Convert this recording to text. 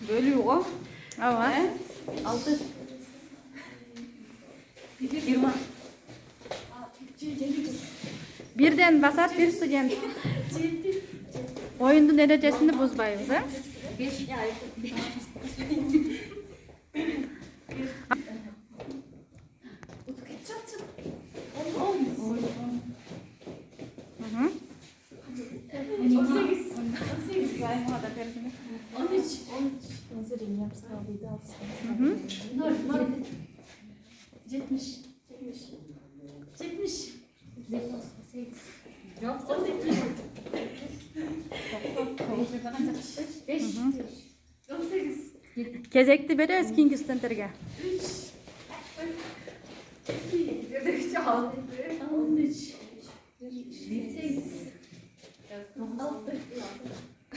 Bölüyor o. Ava. 6. 20. Birden basar bir student. Oyunun derecesini bozmayız ha. 5. Hı hı. 18. 13. Hı hı. 70. 70. Yok 18. 5. 18. Kezekti bereriz Kingston'terge. 3. 13. 8. 6.